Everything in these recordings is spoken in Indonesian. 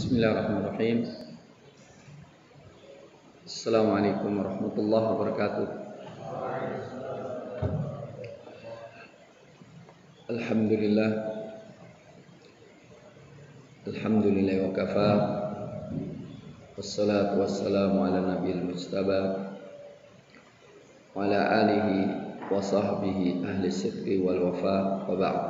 Bismillahirrahmanirrahim. Assalamualaikum warahmatullahi wabarakatuh. Alhamdulillah. Alhamdulillah wa kafa. Wassalatu wassalamu ala nabiyil mujtaba wa ala alihi wa sahbihi ahli sidqi wal wafa wa ba'd.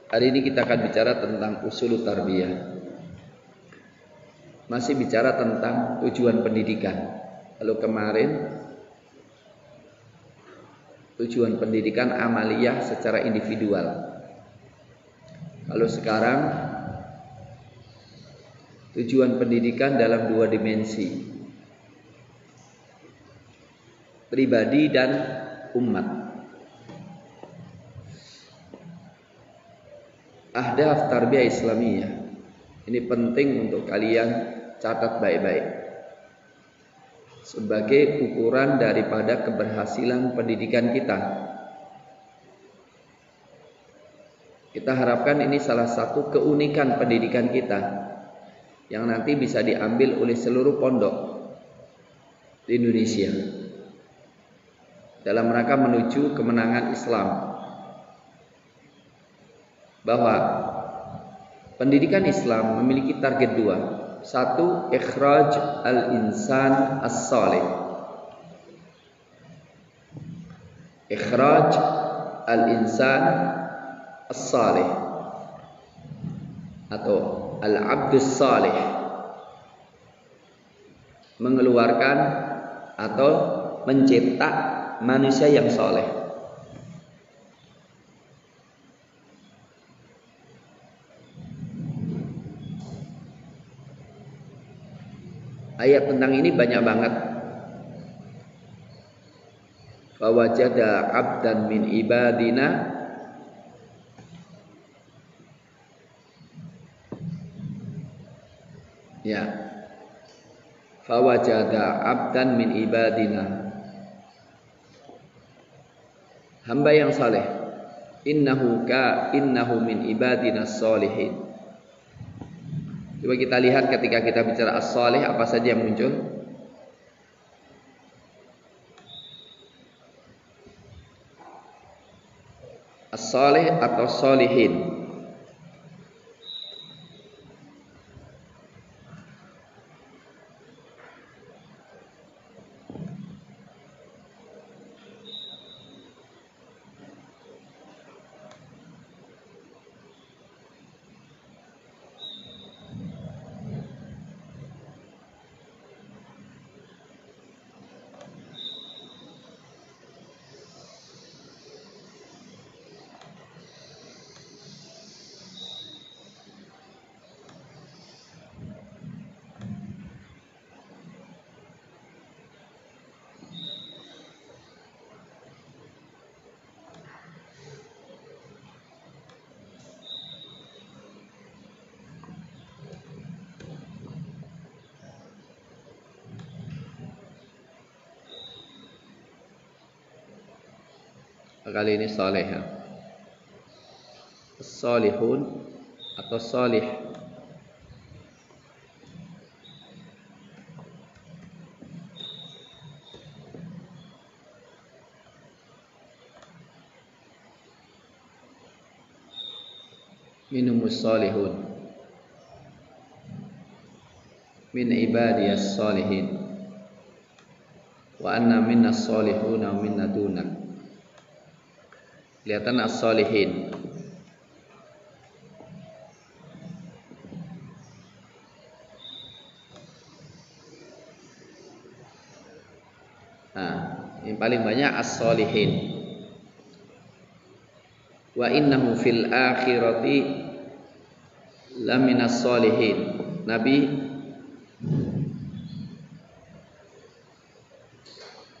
Hari ini kita akan bicara tentang usul tarbiyah. Masih bicara tentang tujuan pendidikan. Lalu kemarin tujuan pendidikan amaliyah secara individual. Lalu sekarang tujuan pendidikan dalam dua dimensi, pribadi dan umat. Ahdaf tarbiyah Islamiyah. Ini penting untuk kalian catat baik-baik sebagai ukuran daripada keberhasilan pendidikan kita. Kita harapkan ini salah satu keunikan pendidikan kita yang nanti bisa diambil oleh seluruh pondok di Indonesia dalam rangka menuju kemenangan Islam. Bahwa pendidikan Islam memiliki target dua. Satu, ikhraj al-insan as-salih. Ikhraj al-insan as-salih atau al-abdus salih. Mengeluarkan atau mencetak manusia yang saleh. Ayat tentang ini banyak banget. Fawajada abdan min ibadina ya. Fawajada abdan min ibadina, hamba yang saleh. Innahu min ibadina sholihin. Coba kita lihat ketika kita bicara as-salih apa saja yang muncul. As-salih atau sholihin. Kali ini saleh ya. Salihun atau salih. Minumus salihun min ibadiyas salihin wa anna minnas salihuna wa minna dunak. Kelihatan as-salihin. Nah, yang paling banyak as-salihin. Wa innahu fil akhirati laminas salihin.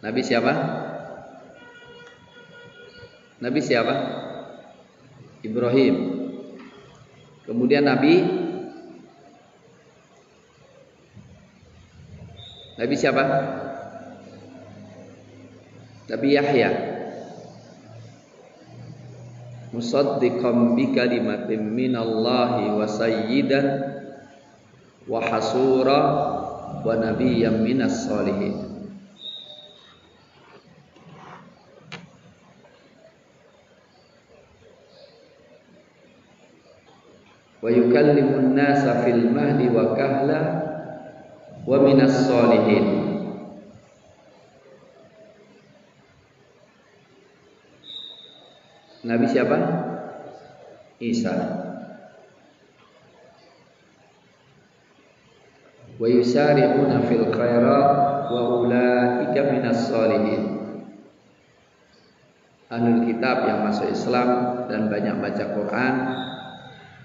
Nabi siapa? Nabi siapa? Ibrahim. Kemudian Nabi siapa? Nabi Yahya. musaddiqan bi kalimatin minallahi wa sayyidan wa hasura wa nabiyyan minas solihin. Wa yukallimun nasa fil mahdi wa kahla wa minas solihin. Nabi siapa? Isa. Wa yusari'una fil khairat wa ulaika minas solihin. Ahlul kitab yang masuk Islam dan banyak baca Quran,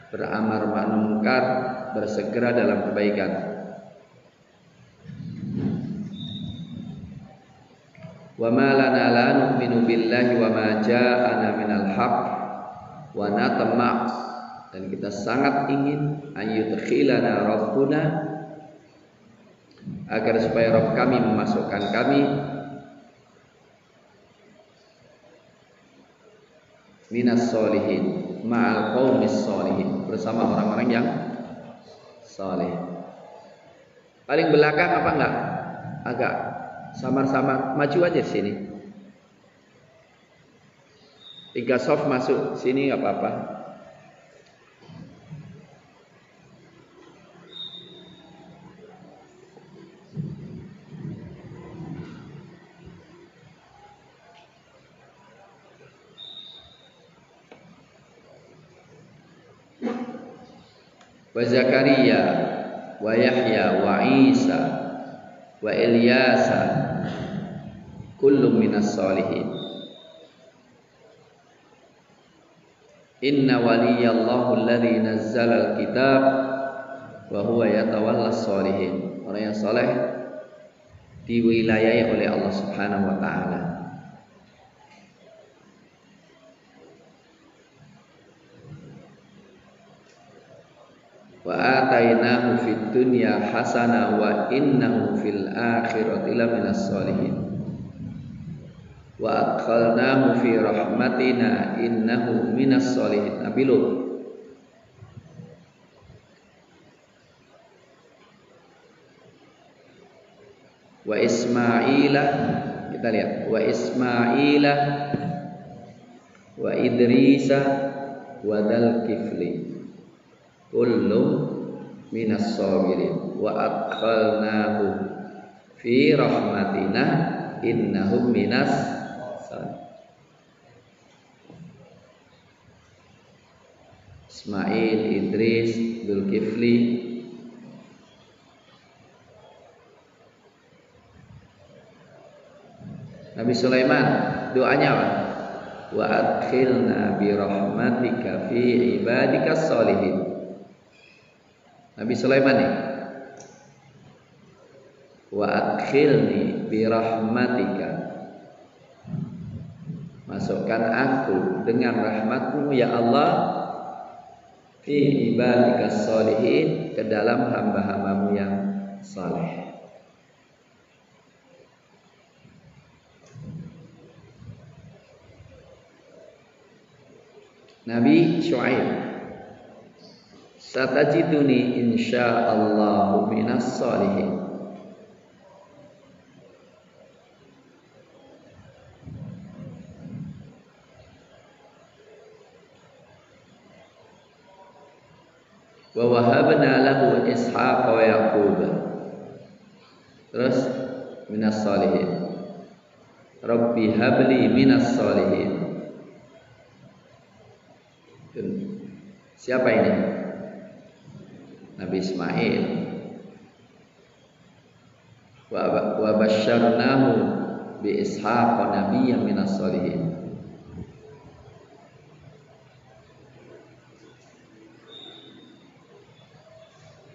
beramar ma'ruf munkar, bersegera dalam kebaikan. Wa ma lana la nu'minu billahi wa ma ja'ana minal haqq wa natama', dan kita sangat ingin ayyudkhilana rabbuna, agar supaya Rabb kami memasukkan kami minas solihin, ma'al qaumis solihin, bersama orang-orang yang saleh. Paling belakang apa enggak? Agak samar-samar, maju aja sini. 3 soft masuk sini enggak apa-apa. Wa Zakaria wa Yahya wa Isa wa Ilyasa kullum minas solihin. Inna waliyallahu alladhi nazzala al-kitab wa huwa yatawallas solihin. Orang yang soleh diwilayahi oleh Allah Subhanahu wa ta'ala. Wa atainahu fid dunya hasanah wa innahu fil akhirati laminas solihin. Wa adkhalnahu fi rahmatina innahu minas solihin. Nabi Lut. Wa Ismaila, kita lihat, wa Ismaila wa Idrisa wa Dzal Kifli kullum minas sabirin wa adkhalnahu fi rahmatina innahum minas solihin. Ismail, Idris, Dzulkifli. Nabi Sulaiman doanya apa? Wa adkhilna bi rahmatika fi ibadikas solihin. Nabi Sulaiman nih, wa adkhilni bi rahmatika, masukkan aku dengan rahmatmu ya Allah, fi ibadikas solihin, ke dalam hamba-hambamu yang saleh. Nabi Syuaib, satajiduni insyaallahu minas solihin. Wa wahabna lahu Ishaq wa Yaqub. Terus minas solihin. Rabbi habli minas solihin. Siapa ini? Nabi Ismail. Wa basyarnahu bi Ishaq nabiyyan minas solihin.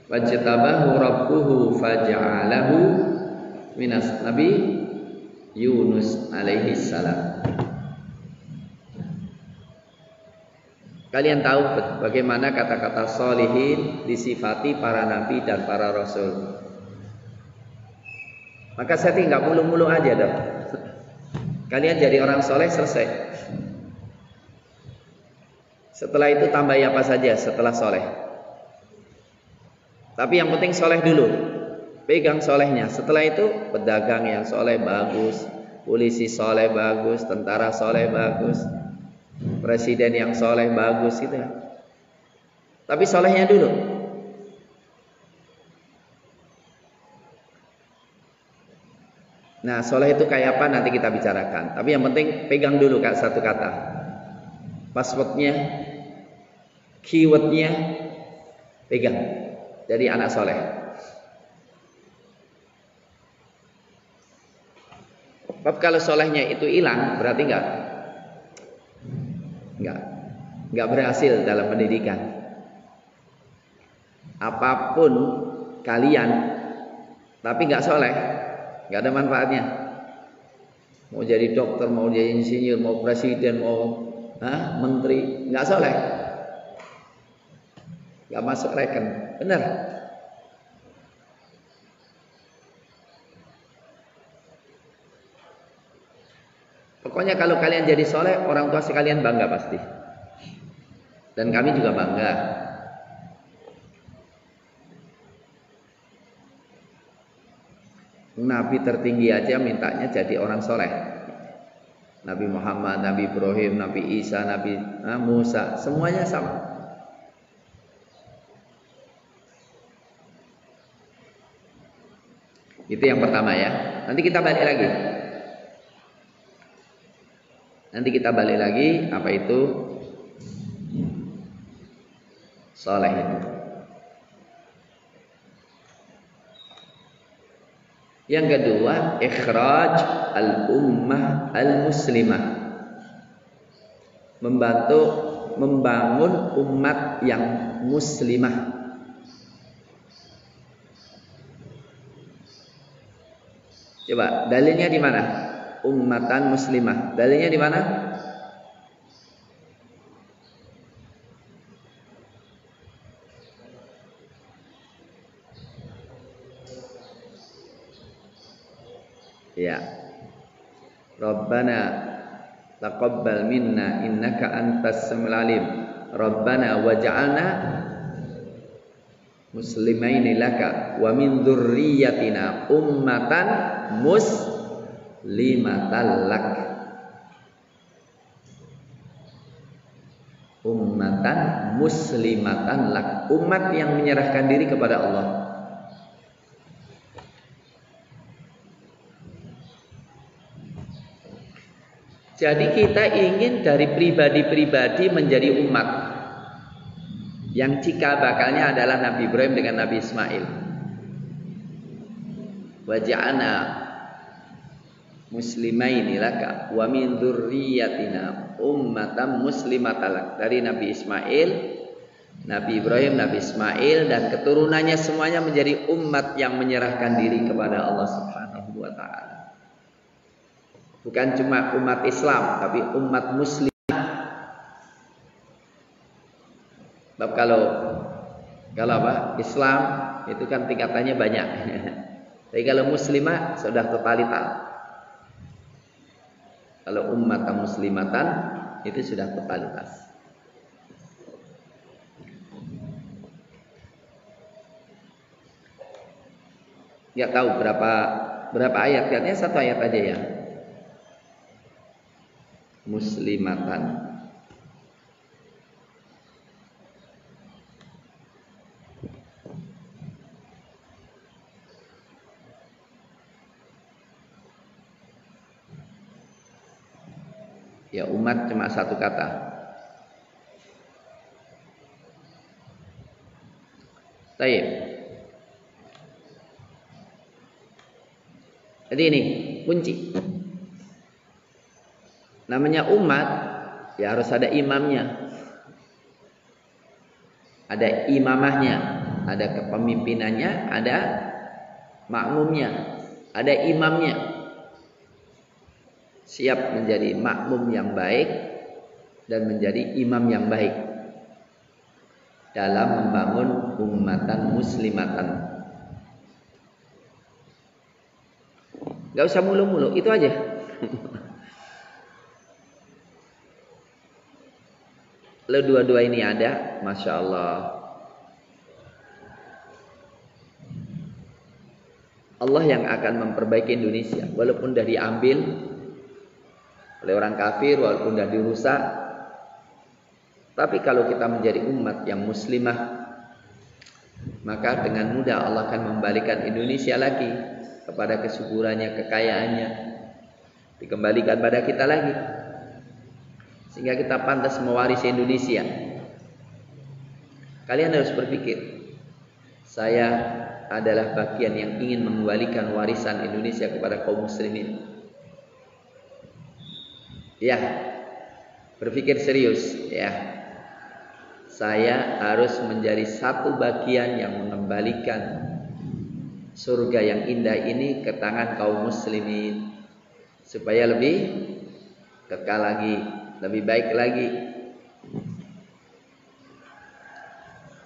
Wajtabahu rabbuhu faja'alahu minas Nabi Yunus alaihi salam. Kalian tahu bagaimana kata-kata solihin disifati para nabi dan para rasul. Maka saya tinggal mulu-mulu aja dong. Kalian jadi orang soleh selesai. Setelah itu tambahi apa saja setelah soleh. Tapi yang penting soleh dulu. Pegang solehnya. Setelah itu pedagang yang soleh bagus, polisi soleh bagus, tentara soleh bagus, presiden yang soleh bagus gitu ya. Tapi solehnya dulu. Nah, soleh itu kayak apa nanti kita bicarakan. Tapi yang penting pegang dulu Kak satu kata. Passwordnya, keywordnya pegang. Jadi anak soleh. Sebab kalau solehnya itu hilang, berarti enggak berhasil dalam pendidikan. Apapun kalian, tapi enggak soleh, enggak ada manfaatnya. Mau jadi dokter, mau jadi insinyur, mau presiden, mau menteri, enggak soleh, enggak masuk reken, benar. Pokoknya kalau kalian jadi soleh, orang tua sekalian bangga pasti. Dan kami juga bangga. Nabi tertinggi aja mintanya jadi orang soleh. Nabi Muhammad, Nabi Ibrahim, Nabi Isa, Nabi Musa, semuanya sama. Itu yang pertama ya. Nanti kita balik lagi. Apa itu soleh itu. Yang kedua, ikhraj al-ummah al-muslimah. Membantu membangun umat yang muslimah. Coba dalilnya di mana? Ummatan muslimah. Dalilnya di mana? Ya. Rabbana taqabbal minna innaka antas samiul alim. Rabbana waj'alna muslimaini laka wa min dzurriyyatina ummatan muslimatan lak. Ummatan muslimatan lak. Umat yang menyerahkan diri kepada Allah. Jadi kita ingin dari pribadi-pribadi menjadi umat yang cikal bakalnya adalah Nabi Ibrahim dengan Nabi Ismail. Waja'ana muslimaini laka wa min dzurriyyatina ummatan muslimatan lak. Dari Nabi Ismail, Nabi Ibrahim, Nabi Ismail dan keturunannya semuanya menjadi umat yang menyerahkan diri kepada Allah Subhanahu wa taala. Bukan cuma umat Islam, tapi umat muslim. Sebab kalau apa? Islam itu kan tingkatannya banyak. Tapi kalau muslimah sudah totalitas. Kalau umat muslimatan itu sudah totalitas. Nggak tahu berapa ayat, katanya satu ayat aja ya. Muslimatan. Ya umat cuma satu kata. Baik. Jadi ini kunci. Namanya umat, ya harus ada imamnya. Ada imamahnya, ada kepemimpinannya, ada makmumnya, ada imamnya. Siap menjadi makmum yang baik dan menjadi imam yang baik dalam membangun ummatan muslimatan. Gak usah mulu-mulu, itu aja. Kalau dua-dua ini ada, Masya Allah, Allah yang akan memperbaiki Indonesia. Walaupun sudah diambil oleh orang kafir, walaupun sudah dirusak, tapi kalau kita menjadi umat yang muslimah, maka dengan mudah Allah akan membalikan Indonesia lagi kepada kesuburannya, kekayaannya, dikembalikan pada kita lagi, sehingga kita pantas mewarisi Indonesia. Kalian harus berpikir, saya adalah bagian yang ingin mengembalikan warisan Indonesia kepada kaum muslimin. Ya, berpikir serius ya. Saya harus menjadi satu bagian yang mengembalikan surga yang indah ini ke tangan kaum muslimin, supaya lebih kekal lagi, lebih baik lagi.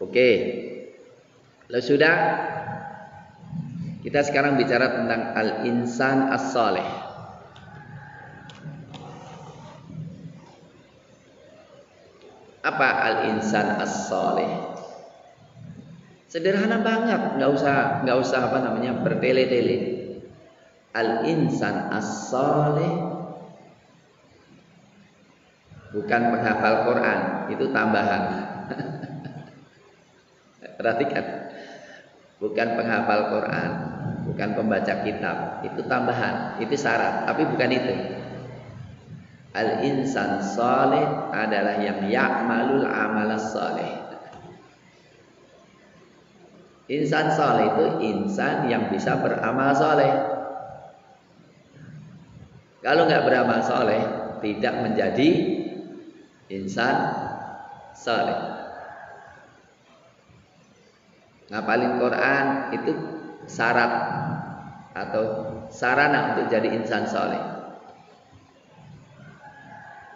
Oke. Lalu sudah, kita sekarang bicara tentang al-insan as-saleh. Apa al-insan as-saleh? Sederhana banget, nggak usah bertele-tele. Al-insan as-saleh bukan penghafal Quran, itu tambahan. Perhatikan, bukan penghafal Quran, bukan pembaca kitab, itu tambahan, itu syarat, tapi bukan itu. Al-insan saleh adalah yang ya'malul amalas saleh. Insan saleh itu insan yang bisa beramal saleh. Kalau nggak beramal saleh, tidak menjadi insan saleh. Ngapalin Quran itu syarat atau sarana untuk jadi insan saleh.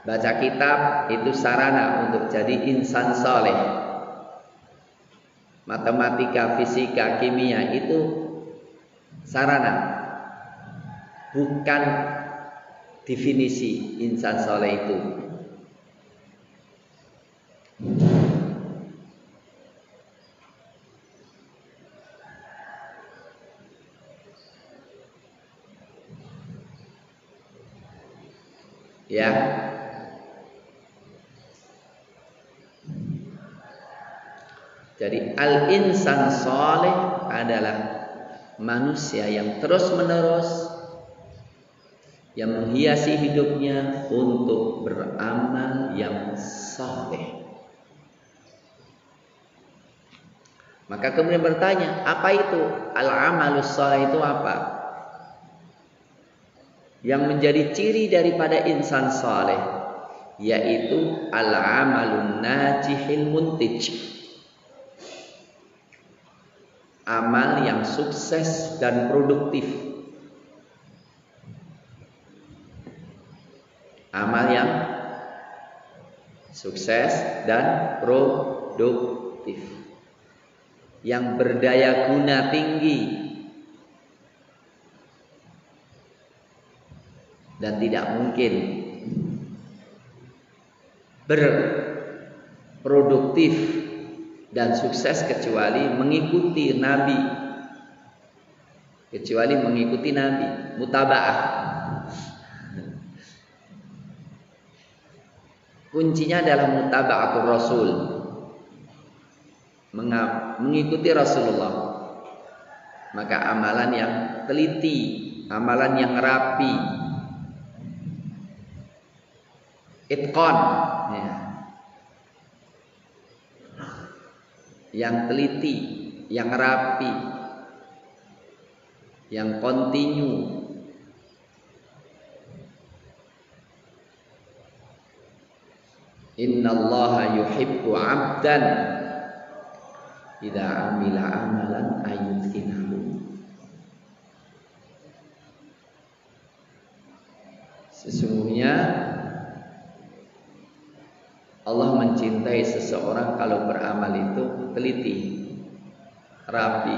Baca kitab itu sarana untuk jadi insan saleh. Matematika, fisika, kimia itu sarana, bukan definisi insan saleh itu. Ya. Jadi al-insan saleh adalah manusia yang terus-menerus yang menghiasi hidupnya untuk beramal yang saleh. Maka kemudian bertanya, apa itu al-amalus saleh itu apa? Yang menjadi ciri daripada insan saleh yaitu al-amalun najihil muntij. Amal yang sukses dan produktif. Amal yang sukses dan produktif, yang berdaya guna tinggi dan tidak mungkin berproduktif dan sukses kecuali mengikuti Nabi, mutabaah. Kuncinya adalah mutabaatul Rasul, mengikuti Rasulullah. Maka amalan yang teliti, amalan yang rapi, itqan, ya, yang teliti, yang rapi, yang kontinu. Innallaha yuhibbu 'abdan idza 'amila 'amalan ayyutqinahu. Sesungguhnya Allah mencintai seseorang kalau beramal itu teliti, rapi.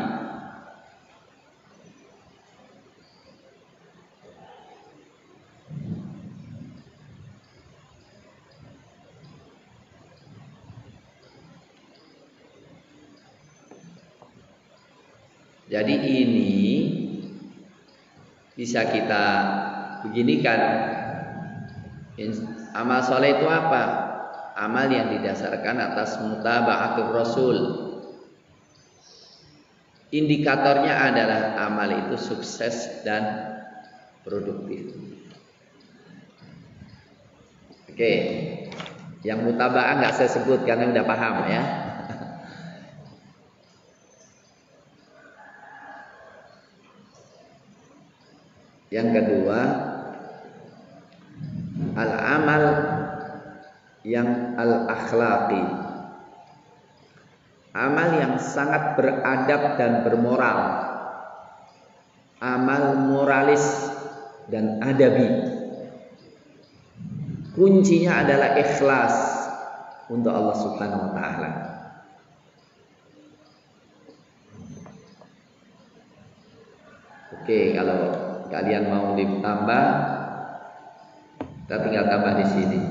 Jadi ini bisa kita beginikan. Amal soleh itu apa? Amal yang didasarkan atas mutaba'atul Rasul. Indikatornya adalah amal itu sukses dan produktif. Oke, yang mutaba'ah nggak saya sebut karena udah paham ya. Yang kedua, al-amal yang al-akhlaqi. Amal yang sangat beradab dan bermoral. Amal moralis dan adabi. Kuncinya adalah ikhlas untuk Allah Subhanahu wa taala. Oke, kalau kalian mau ditambah, kita tinggal tambah di sini.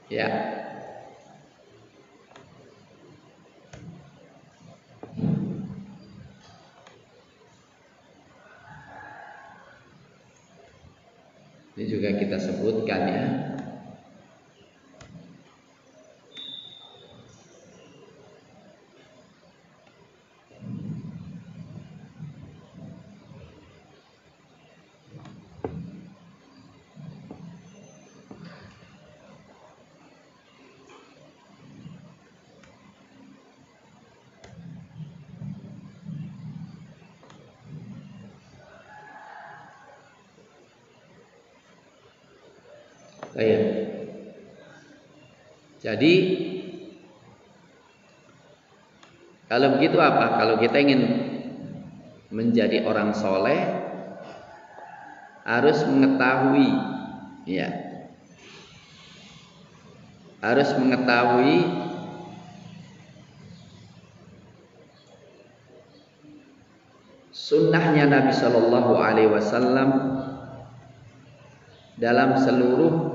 Ya. Ini juga kita sebutkan ya. Baik. Jadi kalau begitu apa? Kalau kita ingin menjadi orang soleh harus mengetahui, ya, harus mengetahui sunnahnya Nabi Shallallahu Alaihi Wasallam dalam seluruh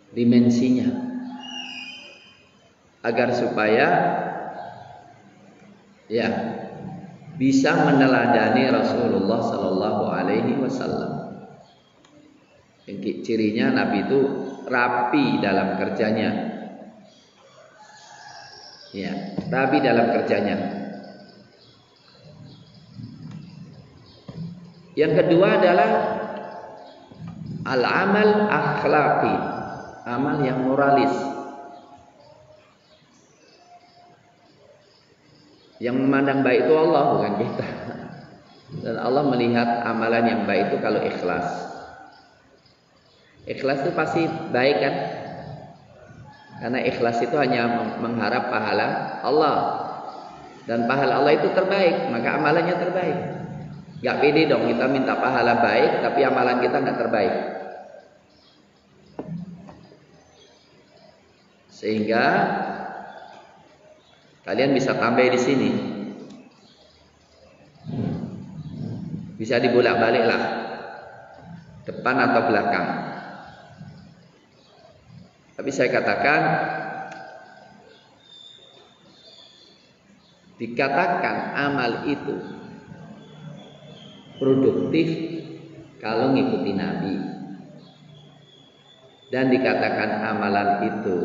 dimensinya, agar supaya ya bisa meneladani Rasulullah Sallallahu Alaihi Wasallam. Cirinya Nabi itu rapi dalam kerjanya, ya, rapi dalam kerjanya. Yang kedua adalah al-amal akhlaqi, amal yang moralis. Yang memandang baik itu Allah, bukan kita. Dan Allah melihat amalan yang baik itu kalau ikhlas. Ikhlas itu pasti baik kan? Karena ikhlas itu hanya mengharap pahala Allah. Dan pahala Allah itu terbaik, maka amalannya terbaik. Gak pede dong kita minta pahala baik, tapi amalan kita gak terbaik. Sehingga kalian bisa tambah di sini, bisa dibolak-balik lah. depan atau belakang. Tapi saya katakan, dikatakan amal itu produktif kalau ngikuti Nabi, dan dikatakan amalan itu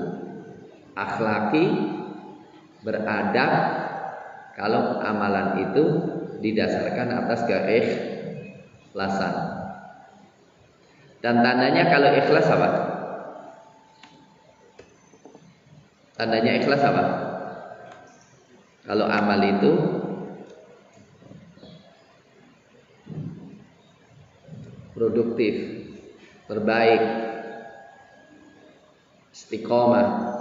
akhlaki, beradab kalau amalan itu didasarkan atas keikhlasan. Dan tandanya kalau ikhlas apa? Tandanya ikhlas apa? Kalau amal itu produktif, terbaik, istiqomah.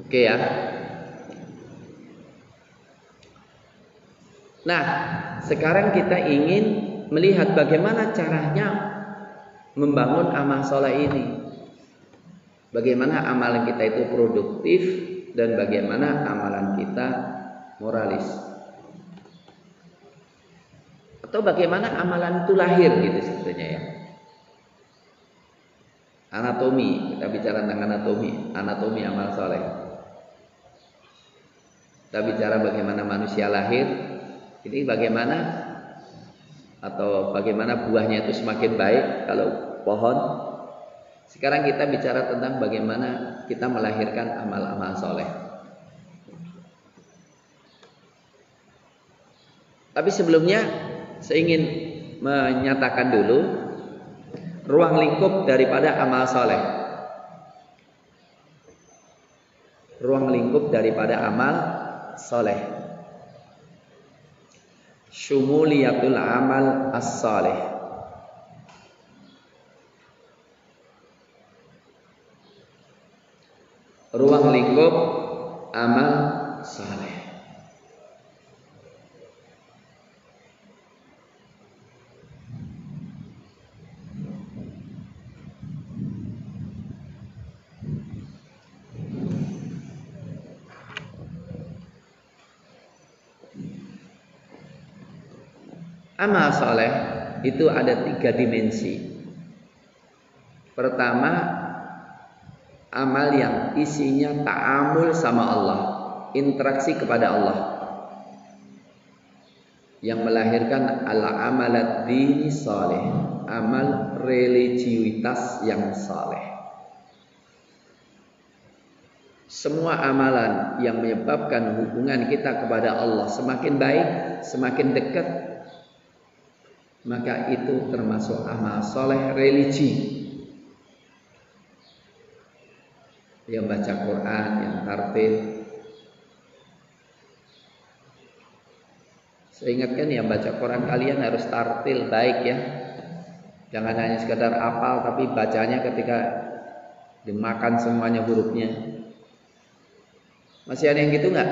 Oke ya. Nah, sekarang kita ingin melihat bagaimana caranya membangun amal soleh ini. Bagaimana amalan kita itu produktif dan bagaimana amalan kita moralis. Atau bagaimana amalan itu lahir gitu sebetulnya ya. Anatomi, kita bicara tentang anatomi amal soleh. Kita bicara bagaimana manusia lahir, ini bagaimana atau bagaimana buahnya itu semakin baik kalau pohon. Sekarang kita bicara tentang bagaimana kita melahirkan amal-amal soleh. Tapi sebelumnya saya ingin menyatakan dulu ruang lingkup daripada amal soleh. Ruang lingkup daripada amal soleh. Syumuliyatul amal as-soleh. Ruang lingkup amal soleh. Amal soleh itu ada 3 dimensi. Pertama, amal yang isinya ta'amul sama Allah, interaksi kepada Allah, yang melahirkan al-amalat dini soleh, amal religiuitas yang soleh. Semua amalan yang menyebabkan hubungan kita kepada Allah semakin baik, semakin dekat, maka itu termasuk amal soleh religi. Yang baca Quran, yang tartil. Saya ingatkan yang baca Quran kalian harus tartil baik ya. Jangan hanya sekedar hafal tapi bacanya ketika dimakan semuanya hurufnya. Masih ada yang gitu nggak?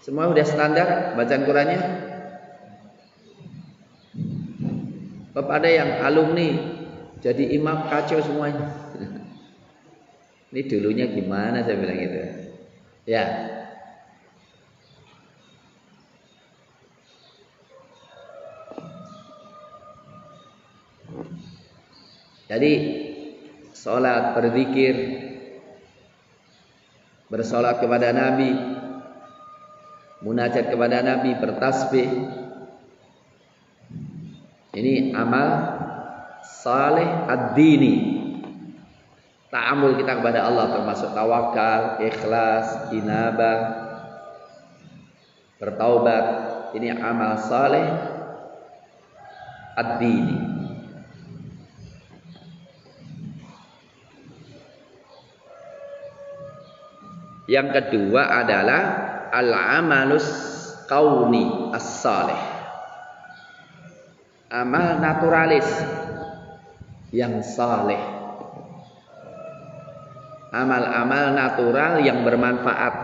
Semua udah standar bacaan Qurannya? Kepada yang alumni jadi imam kacau semuanya. Ini dulunya gimana saya bilang gitu. Ya. Jadi sholat, berzikir, bersolat kepada Nabi, munajat kepada Nabi, bertasbih. Ini amal saleh ad-dini. Ta'amul kita kepada Allah termasuk tawakal, ikhlas, inabah, bertaubat. Ini amal saleh ad-dini. Yang kedua adalah al-amalus kauni as-saleh. Amal naturalis yang saleh. Amal-amal natural yang bermanfaat.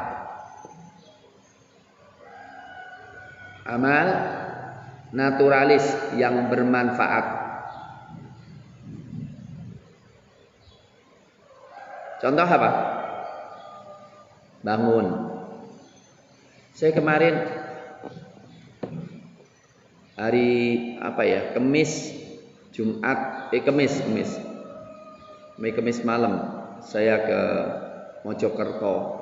Amal naturalis yang bermanfaat. Contoh apa? Bangun. Saya kemarin hari apa ya? Kemis malam saya ke Mojokerto.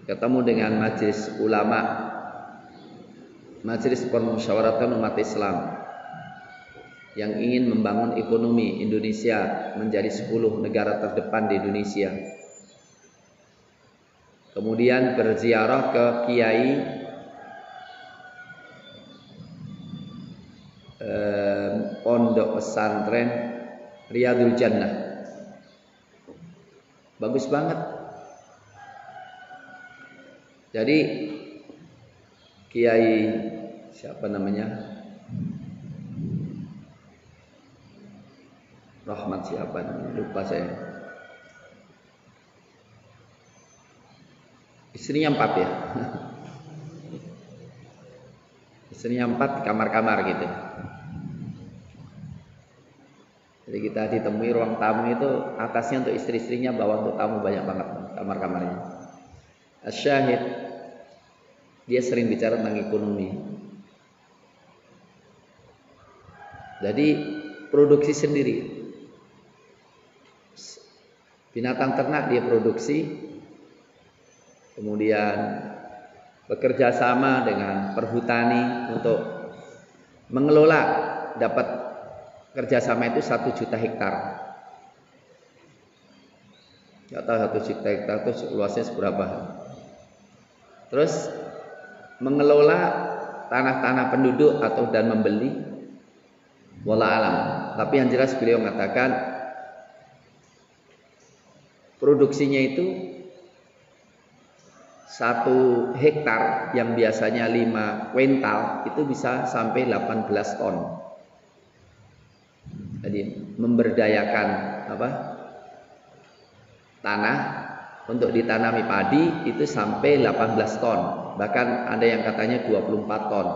Ketemu dengan majelis ulama, majelis permusyawaratan umat Islam yang ingin membangun ekonomi Indonesia menjadi 10 negara terdepan di Indonesia. Kemudian berziarah ke Kiai Pondok Pesantren Riyadul Jannah. Bagus banget. Jadi Kiai siapa namanya? Rahmat siapa namanya? Lupa saya. Istrinya 4 ya. Istrinya 4 kamar-kamar gitu. Jadi kita ditemui ruang tamu itu atasnya untuk istri-istrinya, bawah untuk tamu, banyak banget kamar-kamarnya. Asyahid, dia sering bicara tentang ekonomi. Jadi produksi sendiri. Binatang ternak dia produksi, kemudian bekerja sama dengan perhutani untuk mengelola, dapat kerjasama itu 1 juta hektar. Gak tahu 1 juta hektar itu luasnya seberapa. Terus mengelola tanah-tanah penduduk atau dan membeli, wallah alam. Tapi yang jelas beliau mengatakan produksinya itu 1 hektar yang biasanya 5 kuintal itu bisa sampai 18 ton. Jadi memberdayakan tanah untuk ditanami padi itu sampai 18 ton. Bahkan ada yang katanya 24 ton.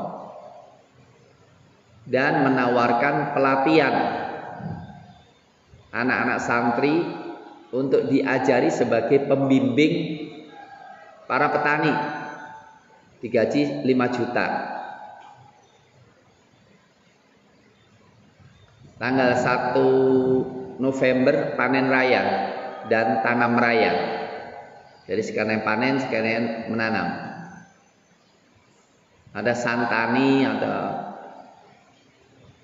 Dan menawarkan pelatihan anak-anak santri untuk diajari sebagai pembimbing para petani, digaji 5 juta. Tanggal 1 November panen raya dan tanam raya. Jadi sekalian panen, sekalian menanam. Ada santani, ada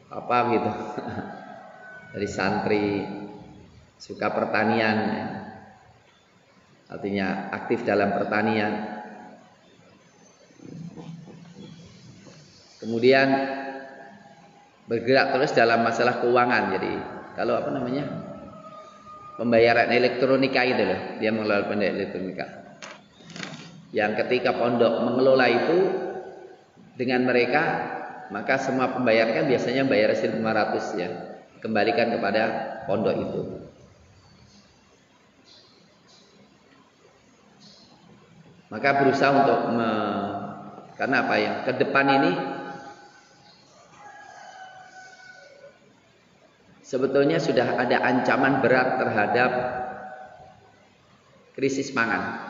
apa gitu. Dari santri suka pertanian, artinya aktif dalam pertanian. Kemudian bergerak terus dalam masalah keuangan. Jadi kalau pembayaran elektronika itu loh, dia mengelola pembayaran elektronika. Yang ketika pondok mengelola itu dengan mereka, maka semua pembayaran kan biasanya bayar 1.500 ya, kembalikan kepada pondok itu. Maka berusaha untuk karena apa yang ke depan ini sebetulnya sudah ada ancaman berat terhadap krisis pangan.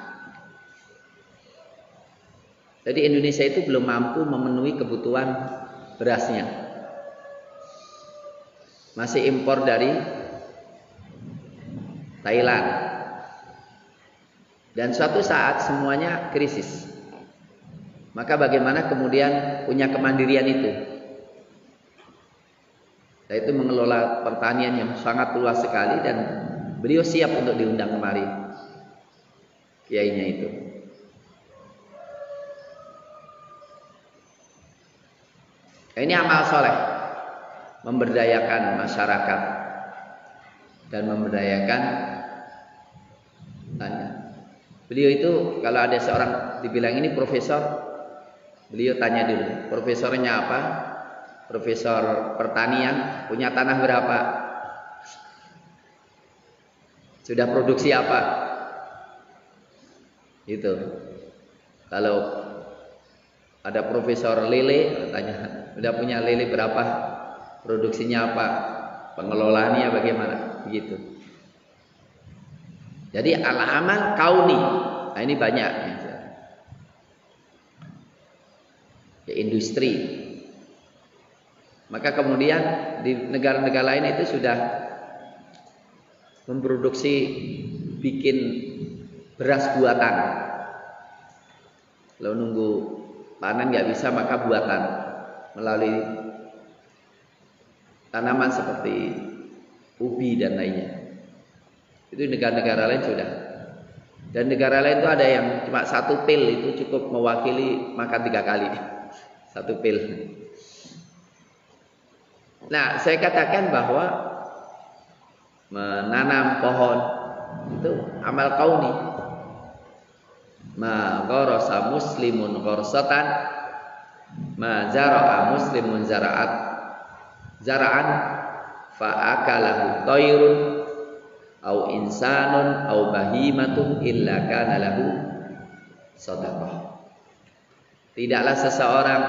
Jadi Indonesia itu belum mampu memenuhi kebutuhan berasnya. Masih impor dari Thailand. Dan suatu saat semuanya krisis. Maka bagaimana kemudian punya kemandirian itu? Yaitu mengelola pertanian yang sangat luas sekali, dan beliau siap untuk diundang kemari, kiainya itu. Ini amal soleh, memberdayakan masyarakat dan memberdayakan tanya. Beliau itu kalau ada seorang dibilang ini profesor, beliau tanya dulu, profesornya apa? Profesor pertanian, punya tanah berapa? Sudah produksi apa? Itu. Kalau Ada Profesor Lele, tanya, udah punya lele berapa? Produksinya apa? Pengelolaannya bagaimana? Begitu. Jadi al-amal kauni. Nah, ini banyak ya, industri. Maka kemudian di negara-negara lain itu sudah memproduksi bikin beras buatan. Kalau nunggu panen nggak bisa, maka buatan melalui tanaman seperti ubi dan lainnya. Itu negara-negara lain sudah. Dan negara lain itu ada yang cuma 1 pil itu cukup mewakili makan 3 kali. 1 pil. Nah, saya katakan bahwa menanam pohon itu amal kauni. Ma gharasa muslimun gharsatan, ma zara'a muslimun zara'an fa akalahu tayrun au insanun au bahimatun illa kana lahu shadaqah. Tidaklah seseorang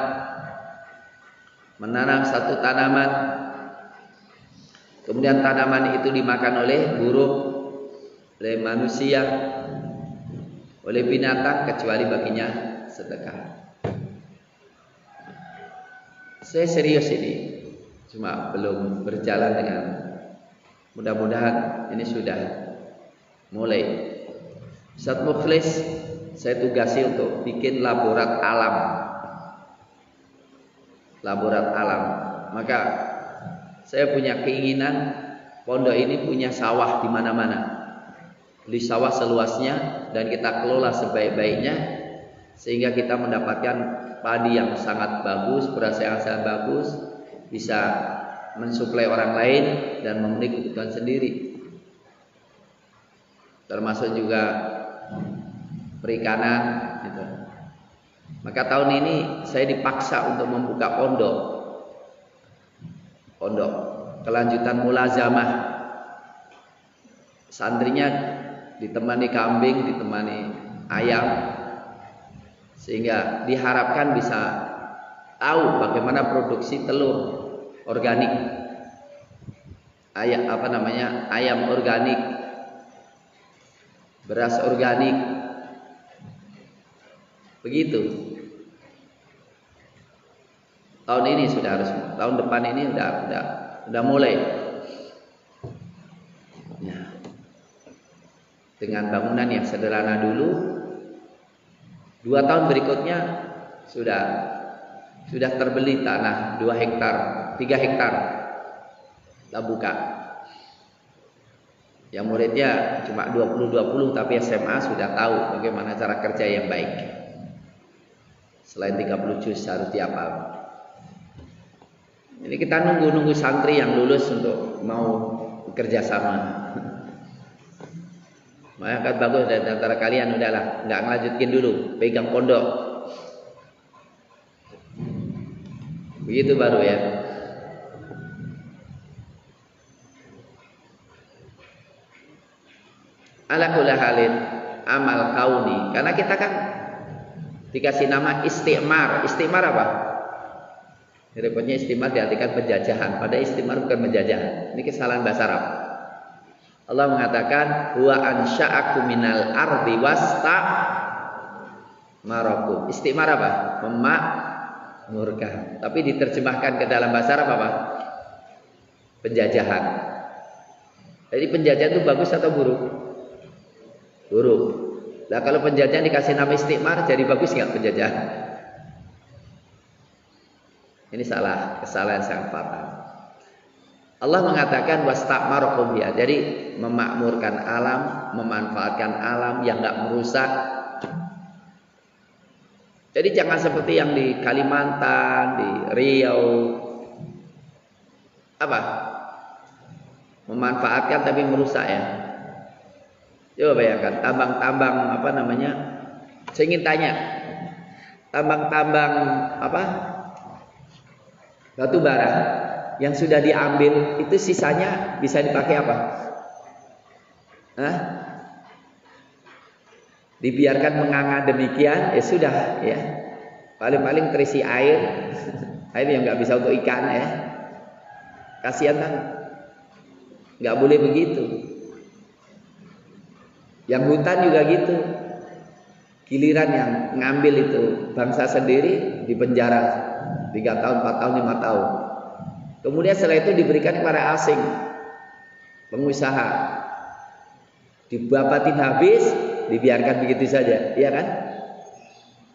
menanam satu tanaman, kemudian tanaman itu dimakan oleh burung, oleh manusia, oleh binatang, kecuali baginya sedekah. Saya serius ini, cuma belum berjalan dengan, mudah-mudahan ini sudah mulai. Ustaz Mukhlis saya tugasi untuk bikin laborat alam. Maka saya punya keinginan pondok ini punya sawah di mana-mana. Beli sawah seluasnya dan kita kelola sebaik-baiknya sehingga kita mendapatkan padi yang sangat bagus, beras yang sangat bagus, bisa mensuplai orang lain dan memenuhi kebutuhan sendiri. Termasuk juga perikanan gitu. Maka tahun ini saya dipaksa untuk membuka pondok kelanjutan mulazamah. Santrinya ditemani kambing, ditemani ayam, sehingga diharapkan bisa tahu bagaimana produksi telur organik, ayam organik, beras organik, begitu. Tahun ini sudah harus, tahun depan ini udah mulai. Ya. Dengan bangunan yang sederhana dulu, 2 tahun berikutnya sudah terbeli tanah 2 hektar, 3 hektar kita buka. Yang muridnya cuma 20 tapi SMA sudah tahu bagaimana cara kerja yang baik. Selain 30 juz harus dihafal. Ini kita nunggu santri yang lulus untuk mau bekerja sama. Maka kan bagus dari antara kalian udahlah, nggak ngelanjutkin dulu, pegang pondok. Begitu baru ya. Ala kulli halin amal kauni. Karena kita kan dikasih nama istimar. Istimar apa? Repotnya istimar diartikan penjajahan. Padahal istimar bukan penjajahan. Ini kesalahan bahasa Arab. Allah mengatakan huwa ansha'akum minal ardi wasta marakum. Istimar apa? Memakmurkan. Tapi diterjemahkan ke dalam bahasa Arab apa? Penjajahan. Jadi penjajahan itu bagus atau buruk? Buruk. Nah kalau penjajahan dikasih nama istimar, jadi bagus nggak penjajahan? Ini kesalahan sangat fatal. Allah mengatakan wastamarakum ya. Jadi memakmurkan alam, memanfaatkan alam yang enggak merusak. Jadi jangan seperti yang di Kalimantan, di Riau. Apa? Memanfaatkan tapi merusak ya. Coba bayangkan tambang-tambang saya ingin tanya. Tambang-tambang batu bara yang sudah diambil itu sisanya bisa dipakai apa? Dibiarkan menganga demikian ya sudah ya. paling-paling terisi air, air yang nggak bisa untuk ikan ya. Kasihan kan? Nggak boleh begitu. Yang hutan juga gitu. Giliran yang ngambil itu bangsa sendiri dipenjara 3 tahun, 4 tahun, 5 tahun. Kemudian setelah itu diberikan kepada asing, pengusaha, dibabatin habis, dibiarkan begitu saja, iya kan?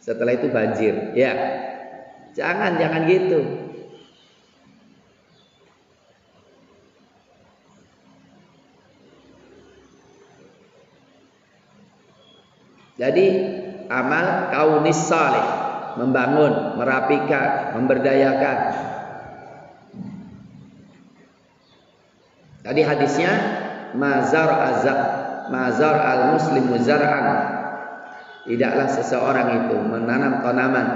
Setelah itu banjir, ya. Jangan gitu. Jadi amal kaunis salih, membangun, merapikan, memberdayakan. Tadi hadisnya mazar al muslimu zar'an, tidaklah seseorang itu menanam tanaman,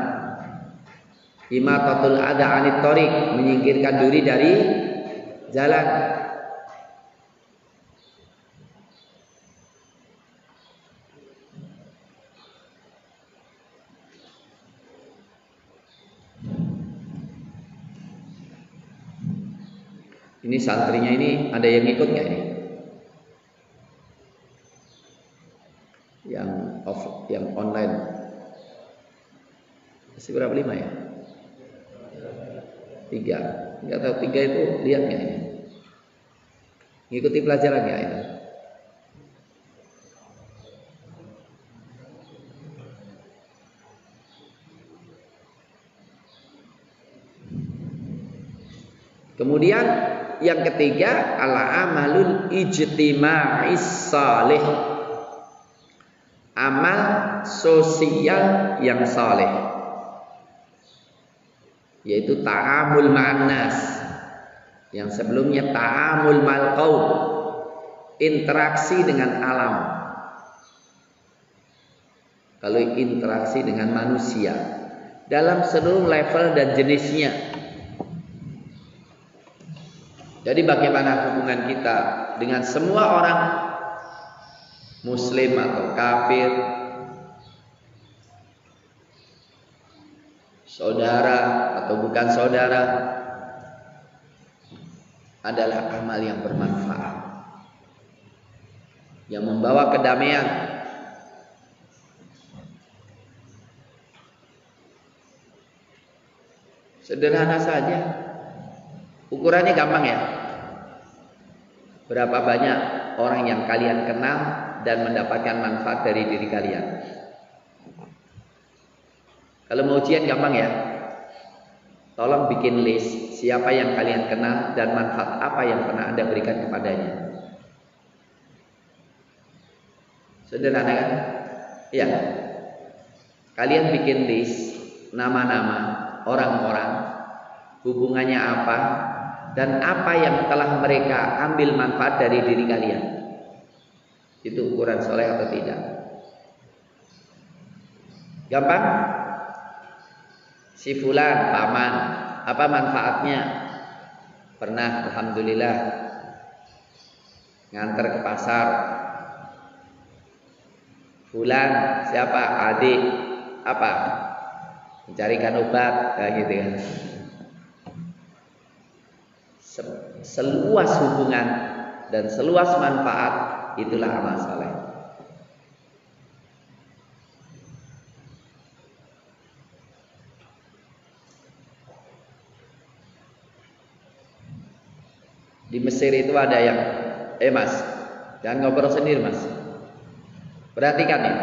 imatatul adha anit thoriq, menyingkirkan duri dari jalan. Ini santrinya ini ada yang ikut nggak ini? Yang online. Masih berapa, 5 ya? 3. Nggak tahu 3 itu lihat nggak ini? Ngikuti pelajaran nggak ini? Kemudian yang ketiga, al-amalul ijtima'is salih, amal sosial yang saleh, yaitu ta'amul ma'annas. Yang sebelumnya ta'amul ma'al qaum, interaksi dengan alam. Kalau interaksi dengan manusia dalam seluruh level dan jenisnya. Jadi bagaimana hubungan kita dengan semua orang, muslim atau kafir, saudara atau bukan saudara, adalah amal yang bermanfaat, yang membawa kedamaian. Sederhana saja, ukurannya gampang ya. Berapa banyak orang yang kalian kenal dan mendapatkan manfaat dari diri kalian? Kalau mau ujian gampang ya. Tolong bikin list siapa yang kalian kenal dan manfaat apa yang pernah Anda berikan kepadanya. Sederhana kan? Iya. Kalian bikin list nama-nama orang-orang, hubungannya apa, dan apa yang telah mereka ambil manfaat dari diri kalian. Itu ukuran soleh atau tidak. Gampang? Si fulan, paman, apa manfaatnya? Pernah, alhamdulillah, nganter ke pasar. Fulan, siapa? Adik, apa? Mencarikan obat, kayak gitu kan. Seluas hubungan dan seluas manfaat, itulah amal saleh. Di Mesir itu ada yang mas, jangan ngobrol sendiri mas, perhatikan ya.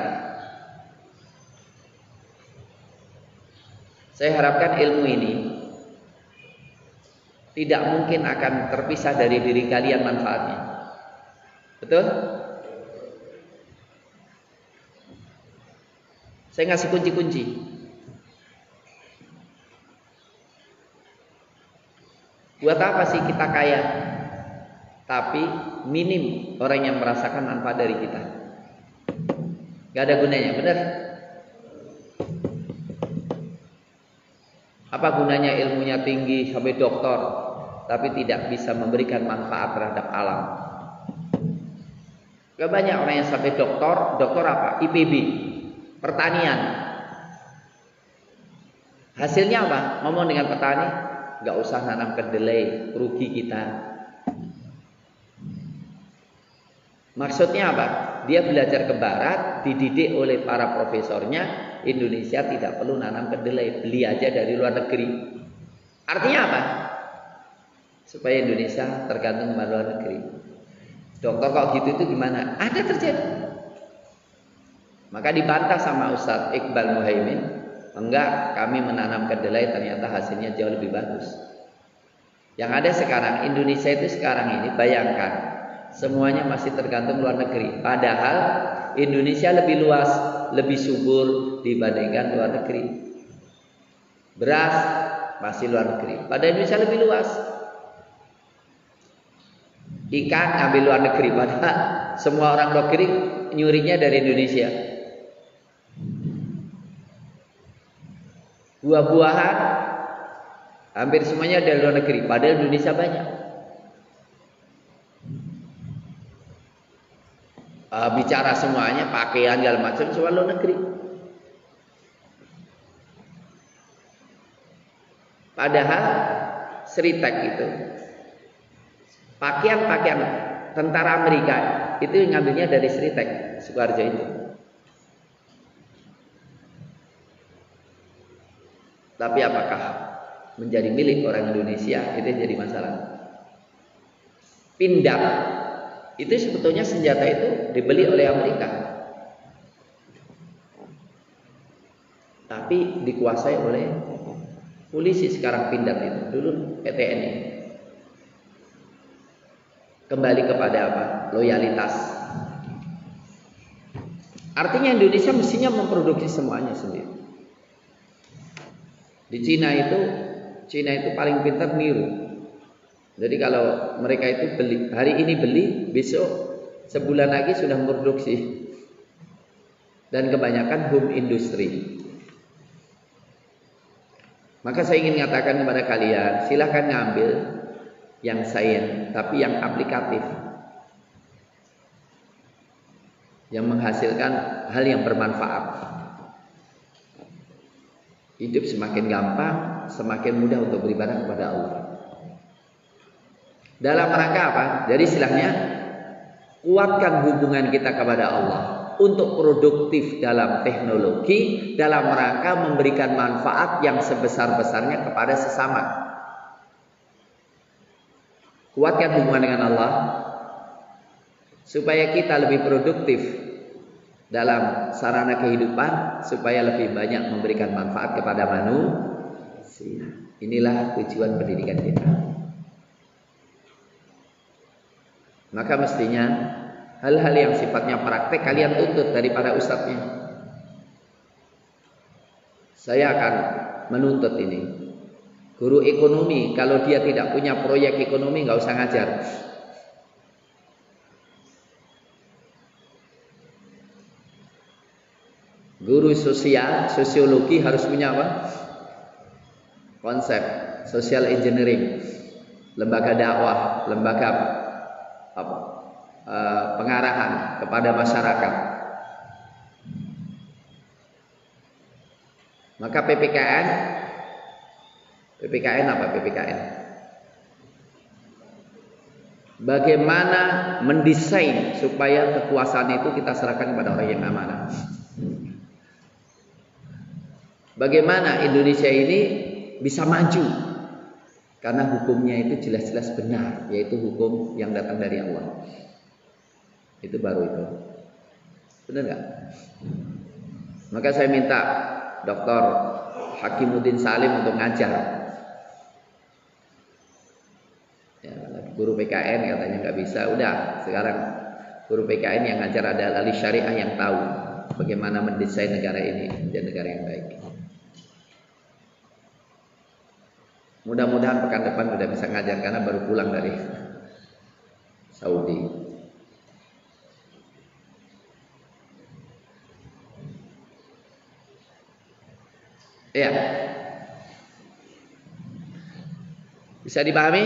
Saya harapkan ilmu ini tidak mungkin akan terpisah dari diri kalian manfaatnya. Betul? Saya ngasih kunci-kunci. Buat apa sih kita kaya, tapi minim orang yang merasakan manfaat dari kita? Gak ada gunanya, benar? Apa gunanya ilmunya tinggi sampai doktor, tapi tidak bisa memberikan manfaat terhadap alam? Gak banyak orang yang sampai doktor apa? IPB, pertanian. Hasilnya apa? Ngomong dengan petani, nggak usah nanam kedelai, rugi kita. Maksudnya apa? Dia belajar ke barat, dididik oleh para profesornya. Indonesia tidak perlu nanam kedelai, beli aja dari luar negeri. Artinya apa? Supaya Indonesia tergantung pada luar negeri. Dokter kok gitu itu gimana? Ada terjadi. Maka dibantah sama Ustadz Iqbal Muhaimin, enggak, kami menanam kedelai ternyata hasilnya jauh lebih bagus. Yang ada sekarang, Indonesia itu sekarang ini, bayangkan, semuanya masih tergantung luar negeri. Padahal Indonesia lebih luas, lebih subur dibandingkan luar negeri. Beras masih luar negeri, padahal Indonesia lebih luas. Ikan ngambil luar negeri, padahal semua orang luar negeri nyurinya dari Indonesia. Buah-buahan hampir semuanya dari luar negeri, padahal Indonesia banyak. Bicara semuanya, pakaian segala macam semua luar negeri. Padahal Sritek itu pakaian tentara Amerika itu ngambilnya dari Sritek, Sukoharjo itu. Tapi apakah menjadi milik orang Indonesia? Itu jadi masalah. Pindad itu sebetulnya senjata itu dibeli oleh Amerika, tapi dikuasai oleh polisi sekarang. Pindad itu dulu TNI. Kembali kepada apa? Loyalitas. Artinya Indonesia mestinya memproduksi semuanya sendiri. Di Cina itu paling pintar niru. Jadi kalau mereka itu beli, hari ini beli, besok sebulan lagi sudah memproduksi. Dan kebanyakan home industry. Maka saya ingin mengatakan kepada kalian, silahkan ngambil yang sains, tapi yang aplikatif, yang menghasilkan hal yang bermanfaat. Hidup semakin gampang, semakin mudah untuk beribadah kepada Allah. Dalam rangka apa? Jadi istilahnya kuatkan hubungan kita kepada Allah untuk produktif dalam teknologi, dalam rangka memberikan manfaat yang sebesar-besarnya kepada sesama. Kuatkan hubungan dengan Allah supaya kita lebih produktif dalam sarana kehidupan, supaya lebih banyak memberikan manfaat kepada manusia. Inilah tujuan pendidikan kita. Maka mestinya hal-hal yang sifatnya praktek kalian tuntut daripada ustadznya. Saya akan menuntut ini. Guru ekonomi kalau dia tidak punya proyek ekonomi nggak usah ngajar. Guru sosial, sosiologi harus punya apa? Konsep social engineering, lembaga dakwah, lembaga apa? Pengarahan kepada masyarakat. Maka PPKN apa PPKN? Bagaimana mendesain supaya kekuasaan itu kita serahkan kepada orang yang amanah. Bagaimana Indonesia ini bisa maju? Karena hukumnya itu jelas-jelas benar, yaitu hukum yang datang dari Allah. Itu baru itu. Benar nggak? Maka saya minta Dr. Hakimuddin Salim untuk ngajar. Ya, guru PKN katanya nggak bisa. Udah, sekarang guru PKN yang ngajar adalah ahli syariah yang tahu bagaimana mendesain negara ini menjadi negara yang baik. Mudah-mudahan pekan depan sudah bisa ngajar karena baru pulang dari Saudi. Ya, bisa dipahami?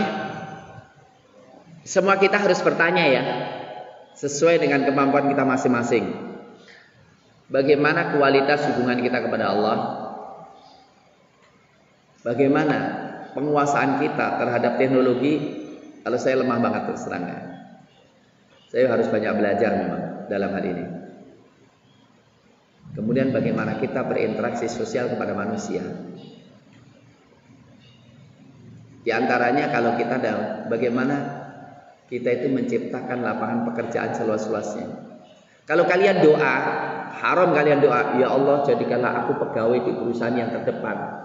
Semua kita harus bertanya ya, sesuai dengan kemampuan kita masing-masing. Bagaimana kualitas hubungan kita kepada Allah? Bagaimana penguasaan kita terhadap teknologi? Kalau saya lemah banget terus terang. Saya harus banyak belajar memang dalam hal ini. Kemudian bagaimana kita berinteraksi sosial kepada manusia. Di antaranya kalau kita bagaimana kita itu menciptakan lapangan pekerjaan seluas-luasnya. Kalau kalian doa, haram kalian doa, ya Allah jadikanlah aku pegawai di perusahaan yang terdepan.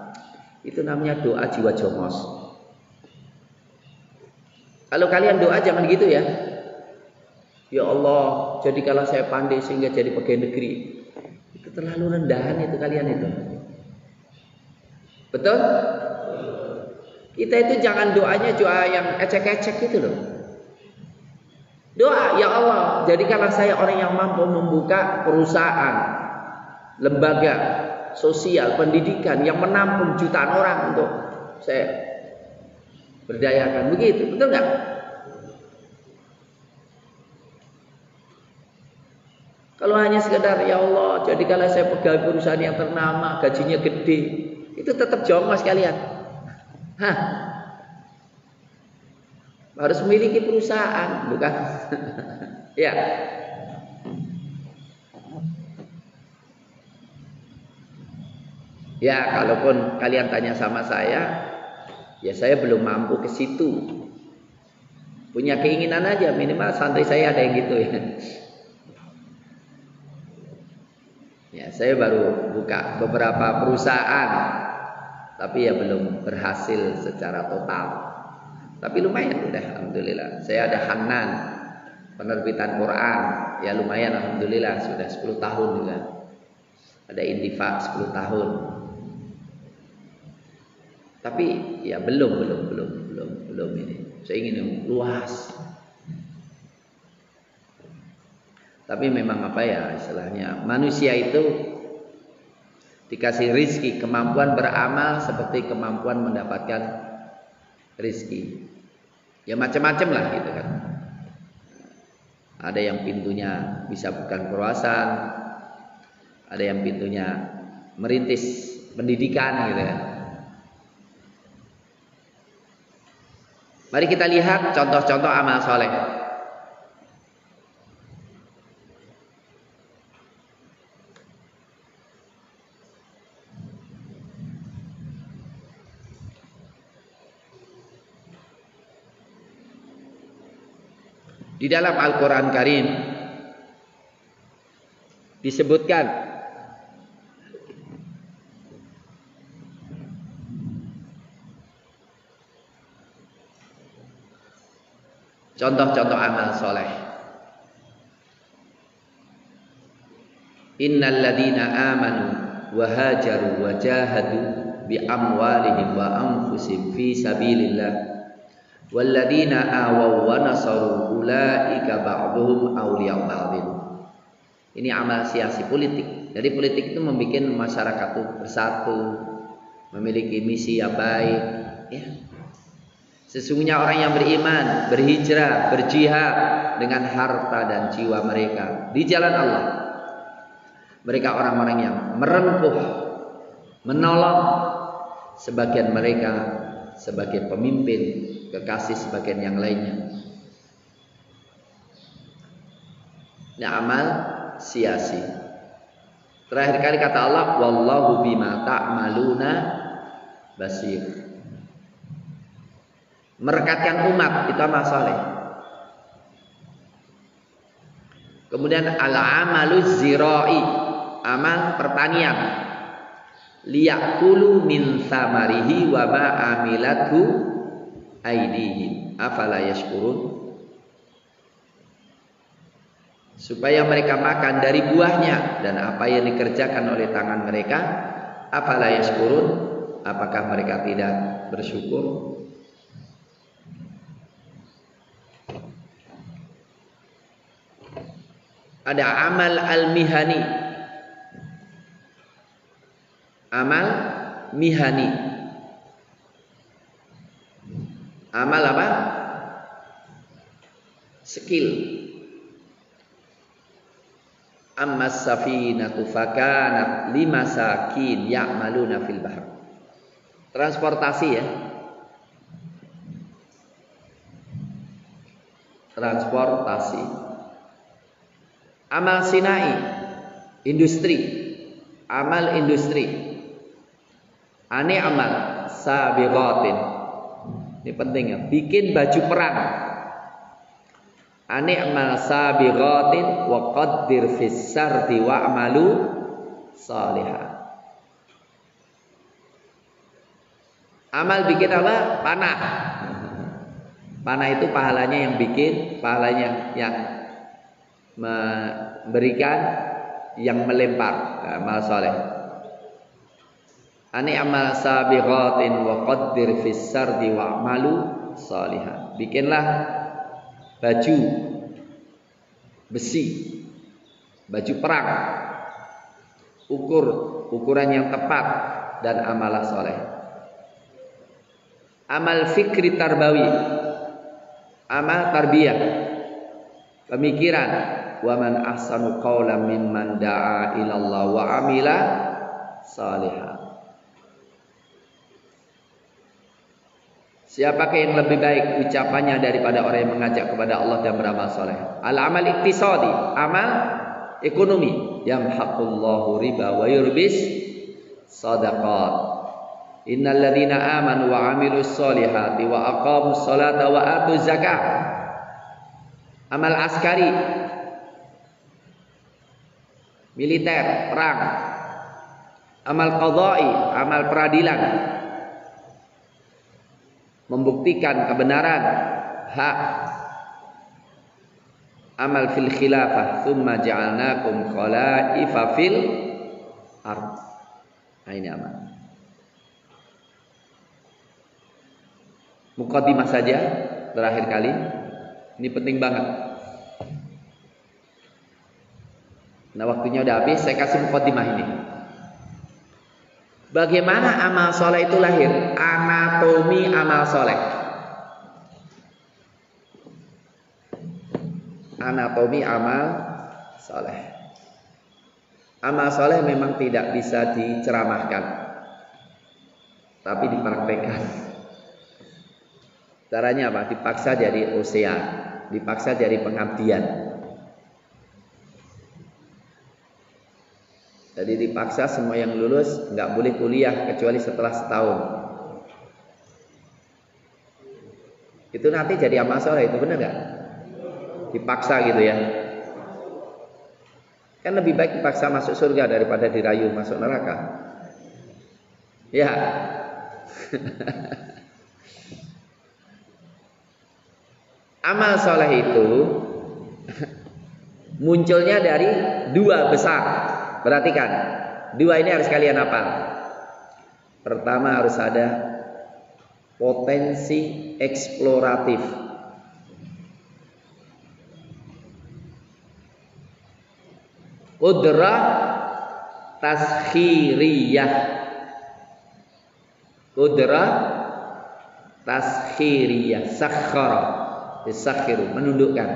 Itu namanya doa jiwa jongos. Kalau kalian doa jangan gitu ya. Ya Allah jadikanlah saya pandai sehingga jadi pegawai negeri. Itu terlalu rendahan itu kalian itu. Betul? Kita itu jangan doanya doa yang ecek-ecek gitu loh. Doa, ya Allah, jadikanlah saya orang yang mampu membuka perusahaan, lembaga sosial, pendidikan yang menampung jutaan orang untuk saya berdayakan. Begitu, betul nggak? Kalau hanya sekedar ya Allah, jadikanlah saya pegawai perusahaan yang ternama, gajinya gede, itu tetap jongos kalian. Hah? Harus memiliki perusahaan, bukan? Ya. Ya, kalaupun kalian tanya sama saya, ya saya belum mampu ke situ. Punya keinginan aja, minimal santri saya ada yang gitu ya. Ya, saya baru buka beberapa perusahaan, tapi ya belum berhasil secara total. Tapi lumayan udah, alhamdulillah. Saya ada Hanan, penerbitan Quran, ya lumayan alhamdulillah sudah 10 tahun juga. Ada Indifa 10 tahun. Tapi ya belum ini. Saya ingin yang luas. Tapi memang apa ya istilahnya, manusia itu dikasih rizki, kemampuan beramal seperti kemampuan mendapatkan rizki. Ya macam-macam lah gitu kan. Ada yang pintunya bisa bukan perluasan, ada yang pintunya merintis pendidikan gitu kan. Mari kita lihat contoh-contoh amal soleh. Di dalam Al-Quran Karim disebutkan contoh-contoh amal soleh. Innal ladina amanu wa hajaru wa jahadu bi amwalihim wa anfusihim fi sabilillah walladzina awaw wa nasaru ulaika ba'dhum awliya ba'dhin. Ini amal siasi politik. Jadi politik itu membuat masyarakat itu bersatu, memiliki misi yang baik, ya. Sesungguhnya orang yang beriman, berhijrah, berjihad dengan harta dan jiwa mereka di jalan Allah. Mereka orang-orang yang merengkuh, menolong sebagian mereka sebagai pemimpin, kekasih sebagian yang lainnya. Ini amal siasi. Terakhir kali kata Allah, wallahu bima ta'maluna basir. Merekatkan umat itu amal soleh. Kemudian al-amalu zirai, amal pertanian. Liyakulu min samarihi wa ma amilathu aidihim afala yashkurun. Supaya mereka makan dari buahnya dan apa yang dikerjakan oleh tangan mereka, afala yashkurun, apakah mereka tidak bersyukur? Ada amal al-mihani. Amal mihani. Amal apa? Skill. Ammas safinatu fakanat limasakin ya'maluna fil bahr. transportasi ya. Transportasi. Amal sinai, industri. Amal industri. Ani amal sabiqatin. Ini penting ya, bikin baju perang. Ani amal sabiqatin wa qaddir fis sardi wa amalu salihah. Amal bikin apa? Panah. Panah itu pahalanya yang bikin, pahalanya yang memberikan, yang melempar. Amal soleh. Ani amal sabiqatin wa qaddir fis sardi wa amalu salihah. Bikinlah baju besi, baju perang, ukuran yang tepat, dan amalah soleh. Amal fikri tarbawi, amal tarbiyah, pemikiran. Wa man ahsanu qawlan mimman da'a ilallah wa amila salihah. Siapakah yang lebih baik ucapannya daripada orang yang mengajak kepada Allah dan beramal soleh? Al-amal iktisadi, amal ekonomi. Yamhaqullahu riba wa yurbis sadaqat. Innal ladzina amanu wa amilus solihati wa aqamus sholata wa atuz zakah. Amal askari, militer, perang. Amal qadai, amal peradilan, membuktikan kebenaran hak. Amal fil khilafah, tsumma ja'alnakum khalaifa fil ard. Nah, ini amal. Muqaddimah saja terakhir kali. Ini penting banget. Nah, waktunya udah habis, saya kasih muqaddimah ini. Bagaimana amal soleh itu lahir? Anatomi amal soleh. Anatomi amal soleh. Amal soleh memang tidak bisa diceramahkan, tapi dipraktekkan. Caranya apa? Dipaksa jadi osean, dipaksa jadi pengabdian. Jadi dipaksa semua yang lulus nggak boleh kuliah kecuali setelah setahun. Itu nanti jadi amal soleh, itu benar nggak? Dipaksa gitu ya. Kan lebih baik dipaksa masuk surga daripada dirayu masuk neraka. Ya. Amal soleh itu munculnya dari dua besar. Perhatikan, dua ini harus kalian hafal. Pertama, harus ada potensi eksploratif. Qudrah taskhiriyah. Qudrah taskhiriyah. Sakhara, disakhiru, menundukkan.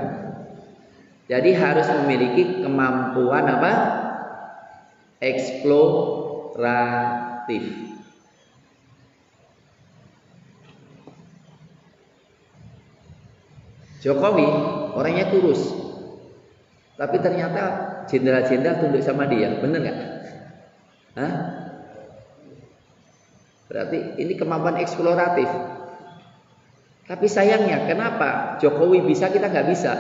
Jadi harus memiliki kemampuan apa? Eksploratif. Jokowi orangnya kurus, tapi ternyata jenderal-jenderal tunduk sama dia, bener nggak? Hah? Berarti ini kemampuan eksploratif. Tapi sayangnya, kenapa Jokowi bisa, kita nggak bisa?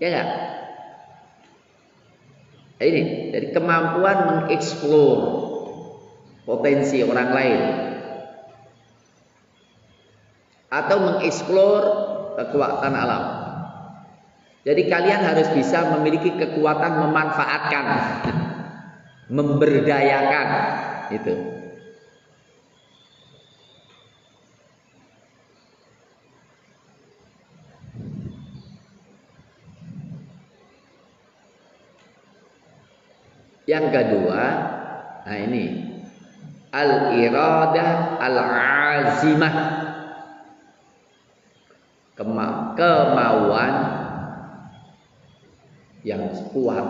Ya nggak? Ini dari kemampuan mengeksplor potensi orang lain atau mengeksplor kekuatan alam. Jadi kalian harus bisa memiliki kekuatan memanfaatkan, memberdayakan itu. Yang kedua, nah ini al-iradah al-azimah, kemauan yang kuat,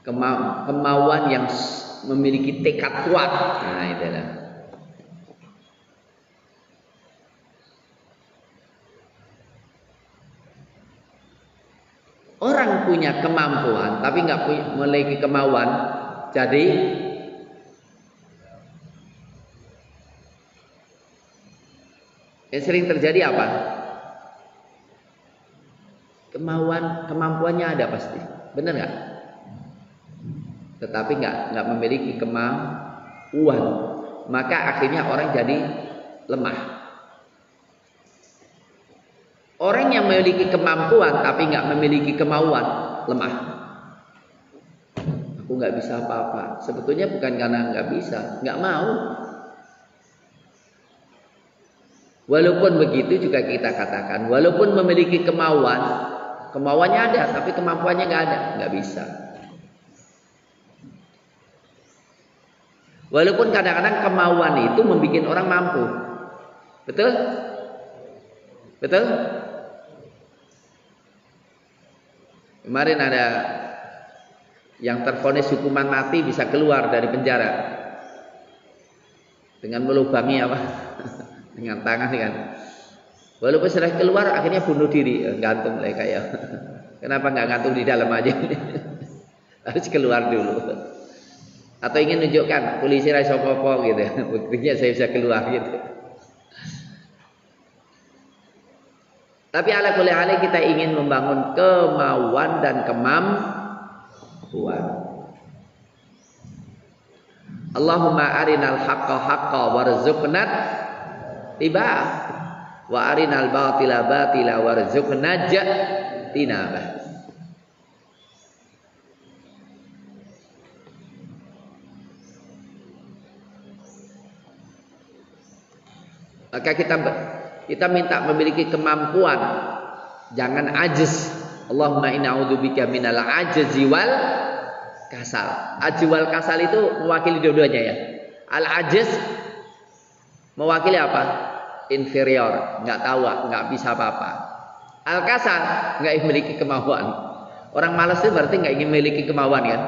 kemauan yang memiliki tekad kuat. Nah, itulah. Orang punya kemampuan tapi nggak memiliki kemauan, jadi yang sering terjadi apa? Kemampuannya ada pasti, benar nggak? Tetapi nggak memiliki kemauan, maka akhirnya orang jadi lemah. Orang yang memiliki kemampuan tapi nggak memiliki kemauan, lemah. Aku nggak bisa apa-apa. Sebetulnya bukan karena nggak bisa, nggak mau. Walaupun begitu juga kita katakan, walaupun memiliki kemauan, kemauannya ada, tapi kemampuannya nggak ada, nggak bisa. Walaupun kadang-kadang kemauan itu membuat orang mampu, betul? Betul? Kemarin ada yang tervonis hukuman mati bisa keluar dari penjara dengan melubangi apa? Dengan tangan kan. Walaupun sudah keluar akhirnya bunuh diri, gantung mereka ya. Kenapa nggak gantung di dalam aja? Harus keluar dulu. Atau ingin menunjukkan polisi raiso popo gitu. Buktinya saya bisa keluar gitu. Tapi ala kulli hal kita ingin membangun kemauan dan kemampuan. Allahumma arinal haqqa haqqa warzuqna tiba'ah wa arinal batila batila warzuqna tinabah. Maka kita minta memiliki kemampuan, jangan ajiz. Allahumma inna a'udzubika minal ajzi wal kasal. Ajzi wal kasal itu mewakili dua-duanya ya. Al ajiz mewakili apa? Inferior, nggak tahu, nggak bisa apa-apa. Al kasal nggak memiliki kemauan. Orang malas itu berarti nggak ingin memiliki kemauan kan?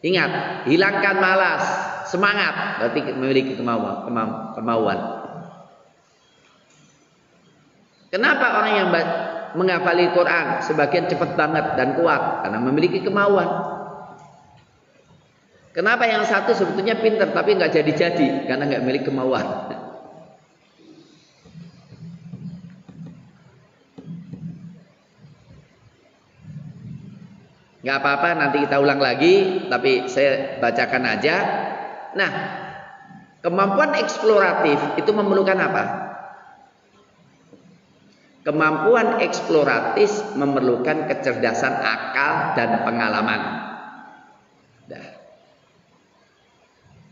Ingat, hilangkan malas, semangat berarti memiliki kemauan. Kenapa orang yang menghafali Quran sebagian cepat banget dan kuat? Karena memiliki kemauan. Kenapa yang satu sebetulnya pintar tapi nggak jadi-jadi? Karena nggak memiliki kemauan. Nggak apa-apa, nanti kita ulang lagi, tapi saya bacakan aja. Nah, kemampuan eksploratif itu memerlukan apa? Kemampuan eksploratif memerlukan kecerdasan akal dan pengalaman. Nah,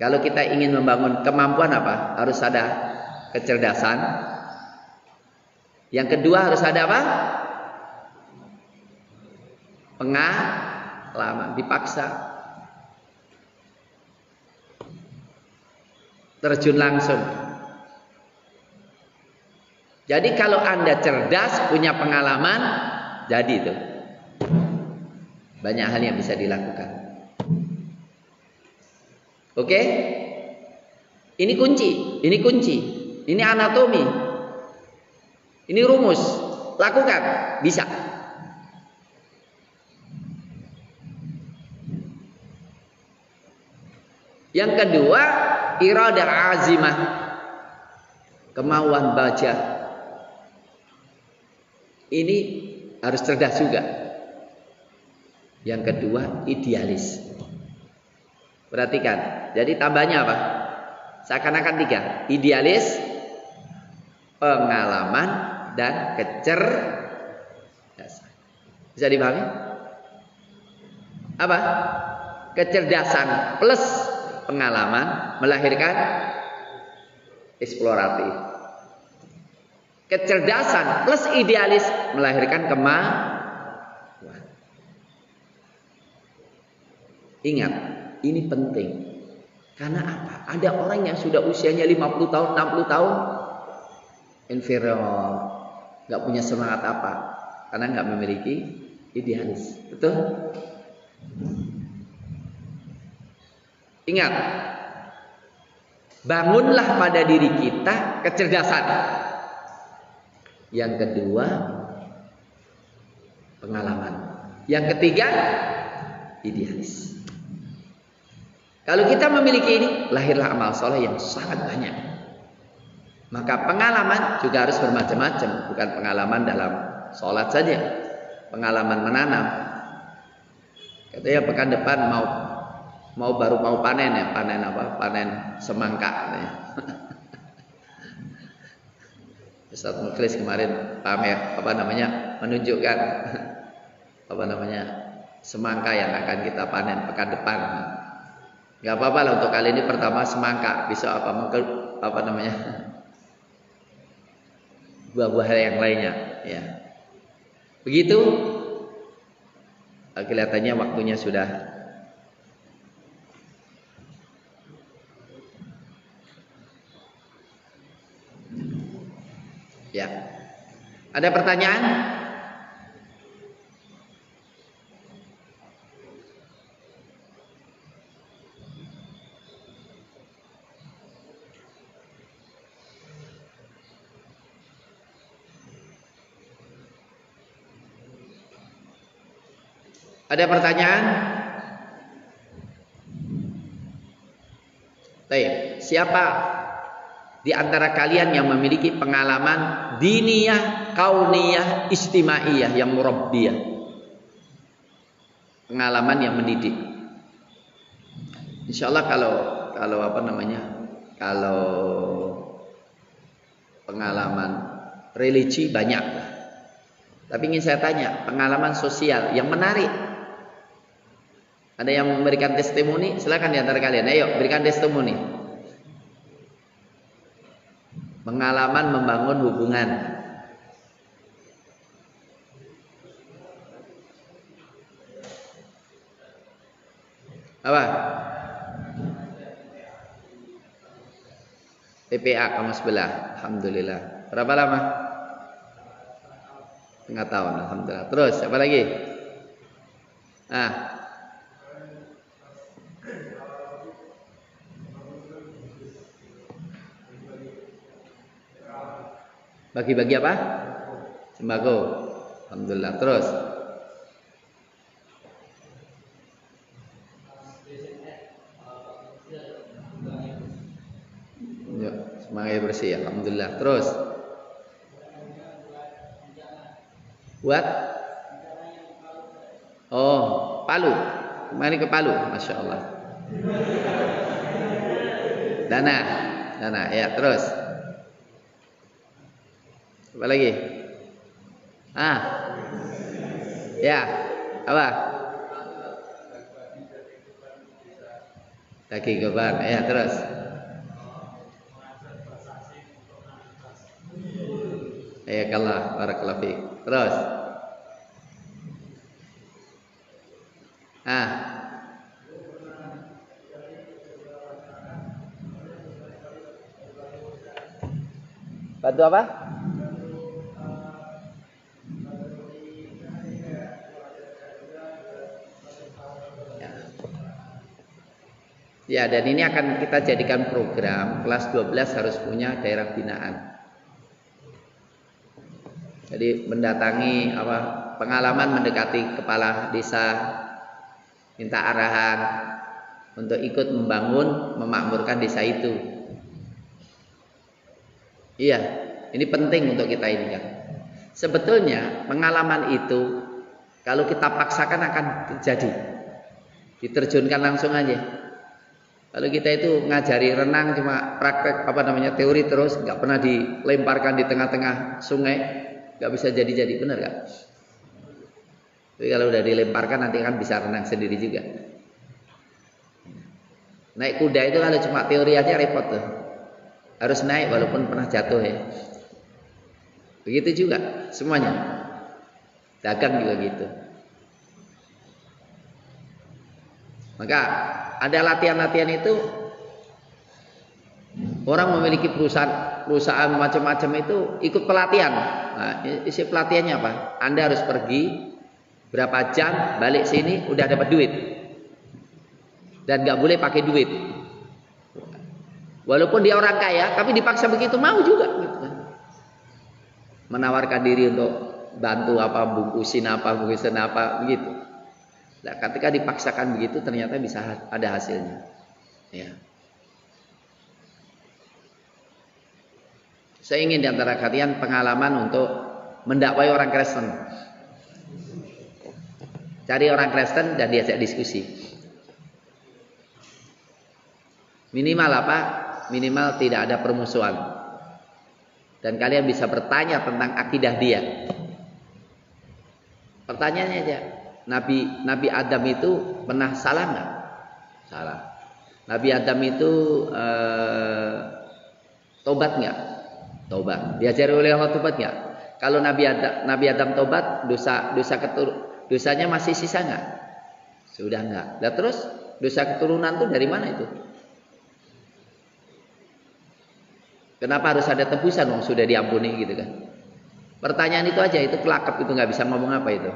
kalau kita ingin membangun kemampuan apa? Harus ada kecerdasan. Yang kedua harus ada apa? Pengalaman. Dipaksa. Terjun langsung. Jadi kalau Anda cerdas, punya pengalaman, jadi itu. Banyak hal yang bisa dilakukan. Oke? Ini kunci, ini anatomi. Ini rumus. Lakukan, bisa. Yang kedua, iradah azimah. Kemauan baja. Ini harus cerdas juga. Yang kedua, idealis. Perhatikan. Jadi tambahnya apa? Seakan-akan 3. Idealis, pengalaman, dan kecerdasan. Bisa dipahami? Apa? Kecerdasan plus pengalaman melahirkan eksploratif. Kecerdasan plus idealis melahirkan kemauan. Ingat, ini penting. Karena apa? Ada orang yang sudah usianya 50 tahun, 60 tahun inferior, nggak punya semangat apa, karena nggak memiliki idealis. Betul? Ingat, bangunlah pada diri kita kecerdasan. Yang kedua, pengalaman. Yang ketiga, idealis. Kalau kita memiliki ini, lahirlah amal soleh yang sangat banyak. Maka pengalaman juga harus bermacam-macam, bukan pengalaman dalam sholat saja, pengalaman menanam. Katanya pekan depan baru mau panen ya, panen apa? Panen semangka. Ya. Ustaz Mukhlis kemarin pamer menunjukkan semangka yang akan kita panen pekan depan. Gak apa-apa lah untuk kali ini pertama semangka, besok buah-buah yang lainnya. Ya. Begitu. Kelihatannya waktunya sudah. Ya. Ada pertanyaan? Ada pertanyaan? Baik, siapa di antara kalian yang memiliki pengalaman diniyah, kauniyah, istimaiyah yang murabbiyah? Pengalaman yang mendidik. Insyaallah kalau pengalaman religi banyak. Tapi ingin saya tanya, pengalaman sosial yang menarik. Ada yang memberikan testimoni? Silakan di antara kalian. Ayo, berikan testimoni. Pengalaman membangun hubungan. Apa? PPA kamu sebelah. Alhamdulillah. Berapa lama? Setengah tahun. Alhamdulillah. Terus, apa lagi? Bagi-bagi apa? Sembako. Alhamdulillah. Terus. Yuk, semangat bersih. Alhamdulillah. Terus. Buat? Oh, Palu. Kemarin ke Palu, Masya Allah. Dana. Ya, terus. Apa lagi? Ya, apa? Daging kurban. Ya, terus. Ya Allah, barakallahu fiik. Terus. Bantu apa? Ya, dan ini akan kita jadikan program kelas 12 harus punya daerah binaan. Jadi mendatangi pengalaman mendekati kepala desa, minta arahan untuk ikut membangun, memakmurkan desa itu. Iya, ini penting untuk kita ini kan. Sebetulnya pengalaman itu kalau kita paksakan akan terjadi. Diterjunkan langsung aja. Kalau kita itu ngajari renang cuma praktek teori terus, nggak pernah dilemparkan di tengah-tengah sungai, nggak bisa jadi-jadi, benar kan? Tapi kalau udah dilemparkan nanti kan bisa renang sendiri juga. Naik kuda itu kalau cuma teori aja repot tuh, harus naik walaupun pernah jatuh ya. Begitu juga semuanya, dagang juga gitu. Maka ada latihan-latihan itu, orang memiliki perusahaan macam-macam itu ikut pelatihan. Nah, isi pelatihannya apa? Anda harus pergi berapa jam, balik sini udah dapat duit. dan nggak boleh pakai duit. Walaupun dia orang kaya, tapi dipaksa begitu mau juga. Gitu kan. Menawarkan diri untuk bantu apa, bungkusin apa begitu. Nah, ketika dipaksakan begitu ternyata bisa ada hasilnya. Ya. Saya ingin diantara kalian pengalaman untuk mendakwai orang Kristen. Cari orang Kristen dan diajak diskusi. Minimal apa? Minimal tidak ada permusuhan. Dan kalian bisa bertanya tentang akidah dia. Pertanyaannya aja. Nabi Adam itu pernah salah nggak? Salah. Nabi Adam itu tobat nggak? Tobat. Diajari oleh Allah tobat nggak? Kalau Nabi Adam tobat, dosanya masih sisa nggak? Sudah nggak. Nah terus dosa keturunan itu dari mana itu? Kenapa harus ada tebusan? Wong sudah diampuni gitu kan? Pertanyaan itu aja, itu kelakap, itu nggak bisa ngomong apa itu.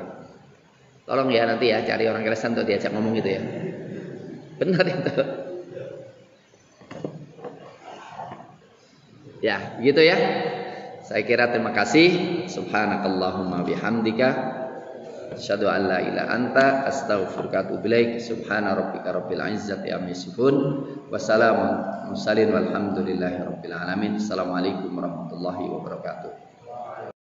Tolong ya nanti ya cari orang Kristen untuk diajak ngomong gitu ya. Benar itu. Ya, gitu ya. Saya kira terima kasih. Subhanakallahumma bihamdika asyhadu an la ilaha anta astaghfiruka wa atubu ilaik. Subhana rabbika rabbil izzati amma yasifun. Wassalamun mursalin walhamdulillahi rabbil alamin. Assalamualaikum warahmatullahi wabarakatuh.